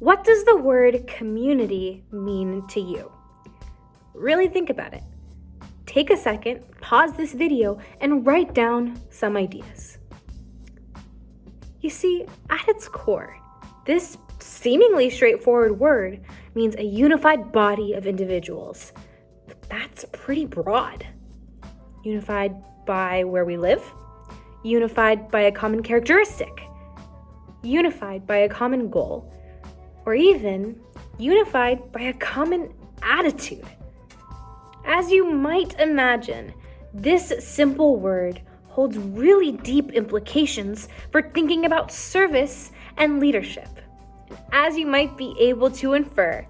What does the word community mean to you? Really think about it. Take a second, pause this video, and write down some ideas. You see, at its core, this seemingly straightforward word means a unified body of individuals. That's pretty broad. Unified by where we live, unified by a common characteristic, unified by a common goal, or even unified by a common attitude. As you might imagine, this simple word holds really deep implications for thinking about service and leadership. As you might be able to infer,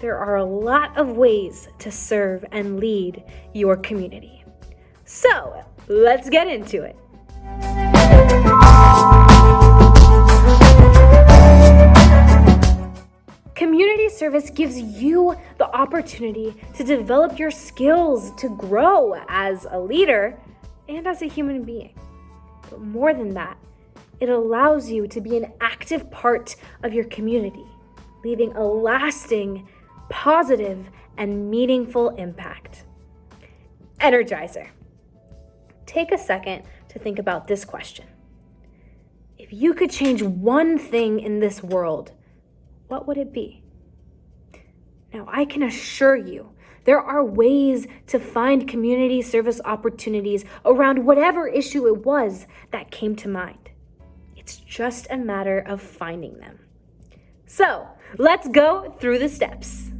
there are a lot of ways to serve and lead your community. So, let's get into it. Community service gives you the opportunity to develop your skills to grow as a leader and as a human being. But more than that, it allows you to be an active part of your community, leaving a lasting, positive, and meaningful impact. Energizer. Take a second to think about this question. If you could change one thing in this world, what would it be? Now, I can assure you, there are ways to find community service opportunities around whatever issue it was that came to mind. It's just a matter of finding them. So, let's go through the steps.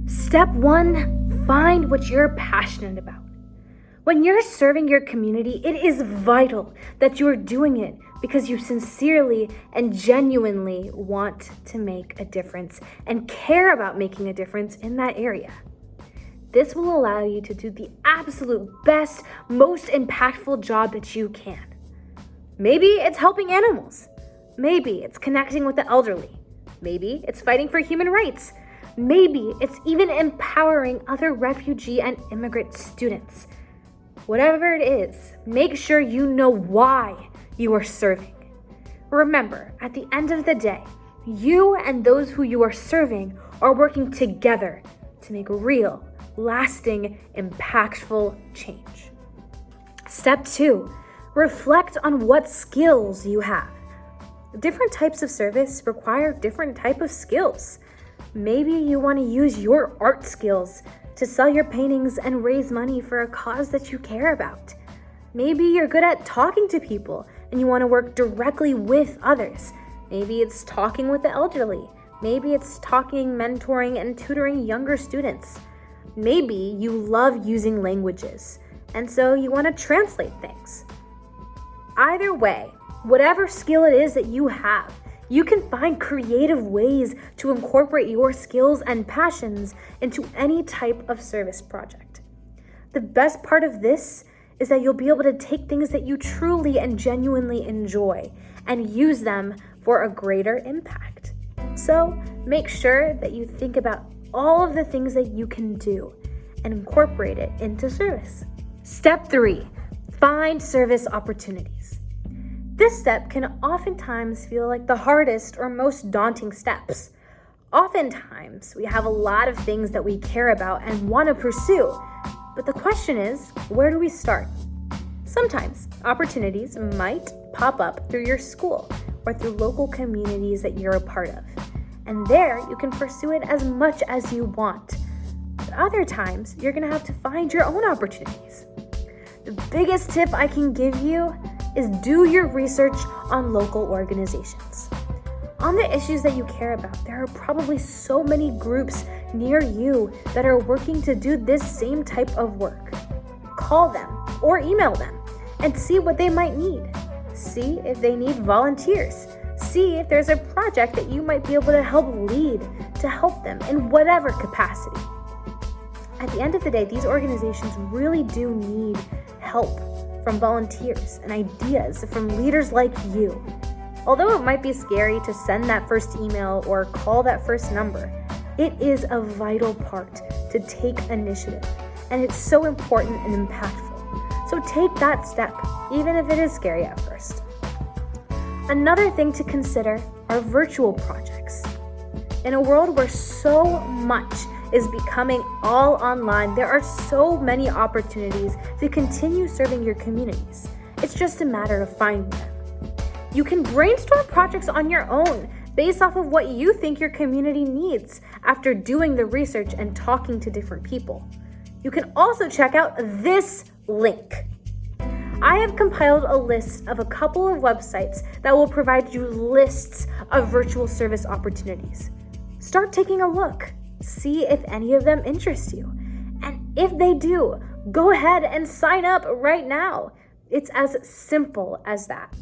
Step 1, find what you're passionate about. When you're serving your community, it is vital that you are doing it because you sincerely and genuinely want to make a difference and care about making a difference in that area. This will allow you to do the absolute best, most impactful job that you can. Maybe it's helping animals. Maybe it's connecting with the elderly. Maybe it's fighting for human rights. Maybe it's even empowering other refugee and immigrant students. Whatever it is, make sure you know why you are serving. Remember, at the end of the day, you and those who you are serving are working together to make real, lasting, impactful change. Step 2, reflect on what skills you have. Different types of service require different type of skills. Maybe you want to use your art skills to sell your paintings and raise money for a cause that you care about. Maybe you're good at talking to people and you want to work directly with others. Maybe it's talking with the elderly. Maybe it's talking, mentoring, and tutoring younger students. Maybe you love using languages, and so you want to translate things. Either way, whatever skill it is that you have, you can find creative ways to incorporate your skills and passions into any type of service project. The best part of this is that you'll be able to take things that you truly and genuinely enjoy and use them for a greater impact. So make sure that you think about all of the things that you can do and incorporate it into service. Step 3, find service opportunities. This step can oftentimes feel like the hardest or most daunting steps. Oftentimes, we have a lot of things that we care about and want to pursue, but the question is, where do we start? Sometimes, opportunities might pop up through your school or through local communities that you're a part of, and there you can pursue it as much as you want. But other times, you're going to have to find your own opportunities. The biggest tip I can give you is do your research on local organizations. On the issues that you care about, there are probably so many groups near you that are working to do this same type of work. Call them or email them and see what they might need. See if they need volunteers. See if there's a project that you might be able to help lead to help them in whatever capacity. At the end of the day, these organizations really do need help from volunteers and ideas from leaders like you. Although it might be scary to send that first email or call that first number, it is a vital part to take initiative, and it's so important and impactful. So take that step, even if it is scary at first. Another thing to consider are virtual projects. In a world where so much is becoming all online, there are so many opportunities to continue serving your communities. It's just a matter of finding them. You can brainstorm projects on your own based off of what you think your community needs after doing the research and talking to different people. You can also check out this link. I have compiled a list of a couple of websites that will provide you lists of virtual service opportunities. Start taking a look. See if any of them interest you. And if they do, go ahead and sign up right now. It's as simple as that.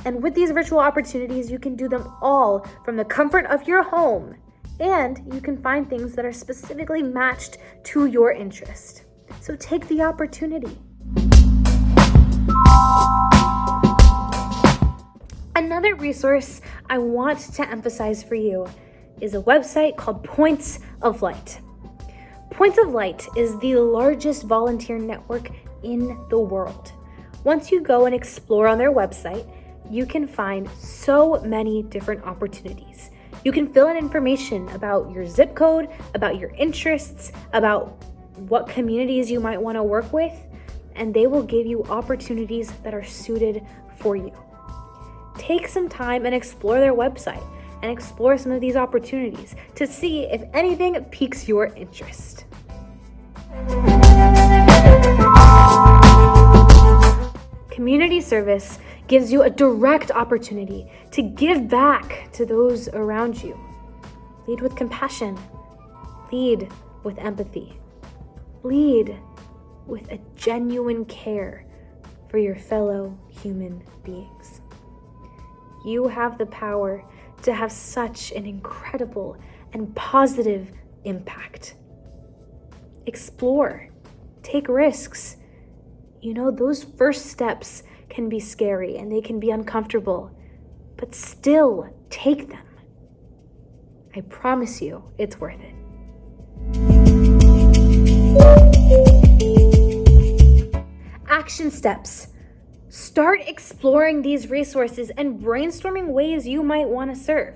And with these virtual opportunities, you can do them all from the comfort of your home. And you can find things that are specifically matched to your interest. So take the opportunity. Another resource I want to emphasize for you is a website called Points of Light. Points of Light is the largest volunteer network in the world. Once you go and explore on their website, you can find so many different opportunities. You can fill in information about your zip code, about your interests, about what communities you might want to work with, and they will give you opportunities that are suited for you. Take some time and explore their website and explore some of these opportunities to see if anything piques your interest. Community service gives you a direct opportunity to give back to those around you. Lead with compassion. Lead with empathy. Lead with a genuine care for your fellow human beings. You have the power to have such an incredible and positive impact. Explore. Take risks. You know, those first steps can be scary and they can be uncomfortable, but still take them. I promise you, it's worth it. Action steps. Start exploring these resources and brainstorming ways you might want to serve.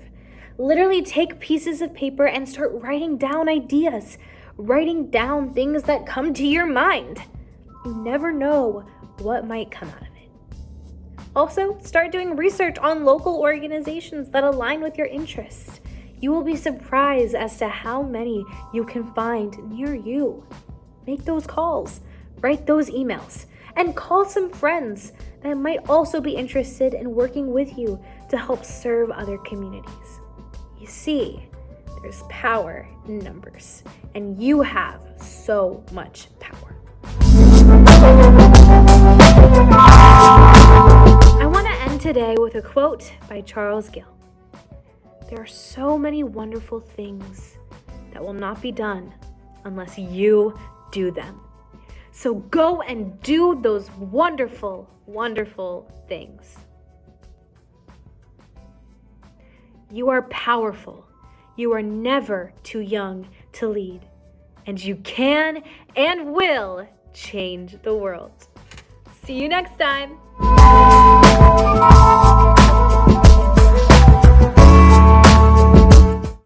Literally take pieces of paper and start writing down ideas, writing down things that come to your mind. You never know what might come out of it. Also, start doing research on local organizations that align with your interests. You will be surprised as to how many you can find near you. Make those calls, write those emails, and call some friends that might also be interested in working with you to help serve other communities. You see, there's power in numbers, and you have so much power. I want to end today with a quote by Charles Gill. There are so many wonderful things that will not be done unless you do them. So go and do those wonderful, wonderful things. You are powerful. You are never too young to lead. And you can and will change the world. See you next time.